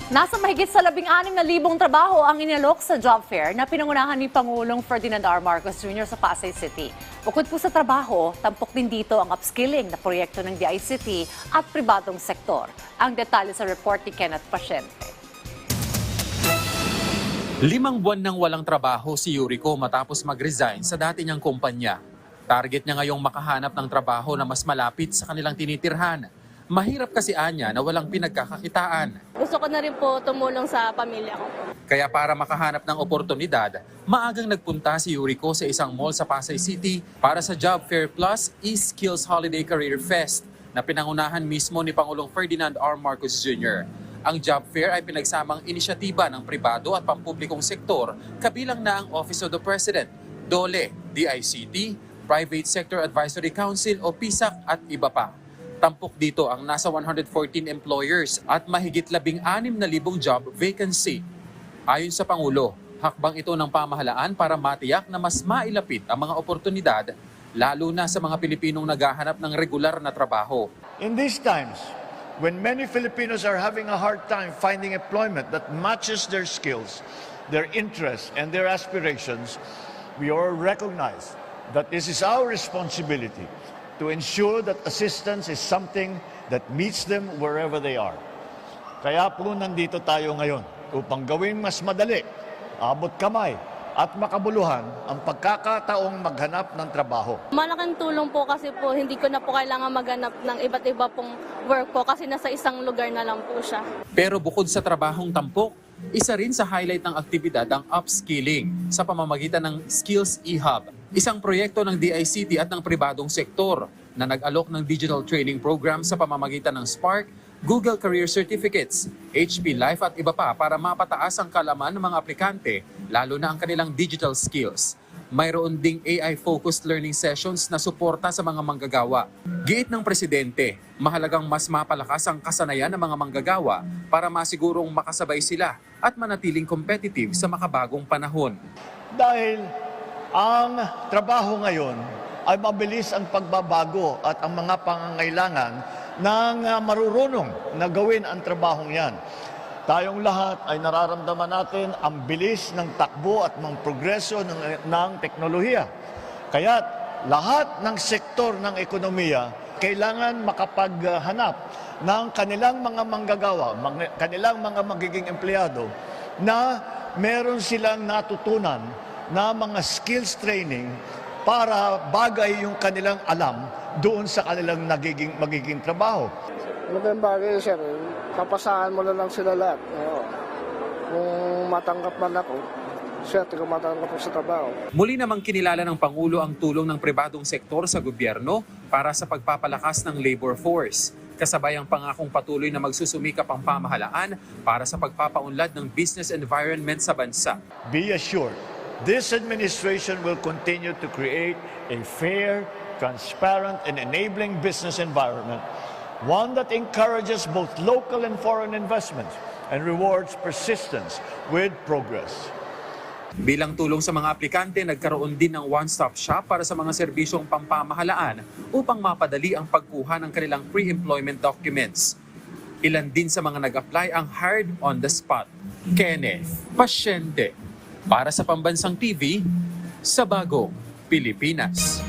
Nasa mahigit sa 16,000 trabaho ang inalok sa job fair na pinangunahan ni Pangulong Ferdinand R. Marcos Jr. sa Pasay City. Bukod po sa trabaho, tampok din dito ang upskilling na proyekto ng DICT at pribadong sektor. Ang detalye sa report ni Kenneth Pasyente. 5 buwan nang walang trabaho si Yuriko matapos mag-resign sa dati niyang kumpanya. Target niya ngayong makahanap ng trabaho na mas malapit sa kanilang tinitirhan. Mahirap kasi anya na walang pinagkakakitaan. Gusto ko na rin po tumulong sa pamilya ko. Kaya para makahanap ng oportunidad, maagang nagpunta si Yuriko sa isang mall sa Pasay City para sa Job Fair Plus eSkills Holiday Career Fest na pinangunahan mismo ni Pangulong Ferdinand R. Marcos Jr. Ang job fair ay pinagsamang inisyatiba ng pribado at pampublikong sektor, kabilang na ang Office of the President, DOLE, DICT, Private Sector Advisory Council o PSAC at iba pa. Tampok dito ang nasa 114 employers at mahigit 16,000 job vacancy. Ayon sa Pangulo, hakbang ito ng pamahalaan para matiyak na mas mailapit ang mga oportunidad, lalo na sa mga Pilipinong naghahanap ng regular na trabaho. In these times, when many Filipinos are having a hard time finding employment that matches their skills, their interests, and their aspirations, we all recognize that this is our responsibility to ensure that assistance is something that meets them wherever they are. Kaya po nandito tayo ngayon upang gawing mas madali, abot kamay, at makabuluhan ang pagkakataong maghanap ng trabaho. Malaking tulong po kasi po hindi ko na po kailangan maghanap ng iba't iba pong work po kasi nasa isang lugar na lang po siya. Pero bukod sa trabahong tampok, isa rin sa highlight ng aktibidad ang upskilling sa pamamagitan ng Skills eHub, isang proyekto ng DICT at ng pribadong sektor na nag-alok ng digital training program sa pamamagitan ng Spark, Google Career Certificates, HP Life at iba pa para mapataas ang kaalaman ng mga aplikante, lalo na ang kanilang digital skills. Mayroon ding AI-focused learning sessions na suporta sa mga manggagawa. Giit ng Presidente, mahalagang mas mapalakas ang kasanayan ng mga manggagawa para masigurong makasabay sila at manatiling competitive sa makabagong panahon. Dahil ang trabaho ngayon ay mabilis ang pagbabago at ang mga pangangailangan ng marurunong na gawin ang trabahong yan. Tayong lahat ay nararamdaman natin ang bilis ng takbo at ng progreso ng teknolohiya. Kaya lahat ng sektor ng ekonomiya kailangan makapaghanap ng kanilang mga manggagawa, kanilang mga magiging empleyado na meron silang natutunan na mga skills training para bagay yung kanilang alam doon sa kanilang magiging trabaho. Magandang bagay, sir. Papasahan mo na lang sila lahat. Kung matanggap man ako, sir, kung matanggap ko sa trabaho. Muli namang kinilala ng Pangulo ang tulong ng pribadong sektor sa gobyerno para sa pagpapalakas ng labor force. Kasabay ang pangakong patuloy na magsusumikap ang pamahalaan para sa pagpapaunlad ng business environment sa bansa. Be assured, this administration will continue to create a fair, transparent, and enabling business environment, one that encourages both local and foreign investments and rewards persistence with progress. Bilang tulong sa mga aplikante, nagkaroon din ng one-stop shop para sa mga serbisyong pampamahalaan upang mapadali ang pagkuha ng kanilang pre-employment documents. Ilan din sa mga nag-apply ang hired on the spot. Kenneth Pasyente, para sa Pambansang TV, sa Bagong Pilipinas.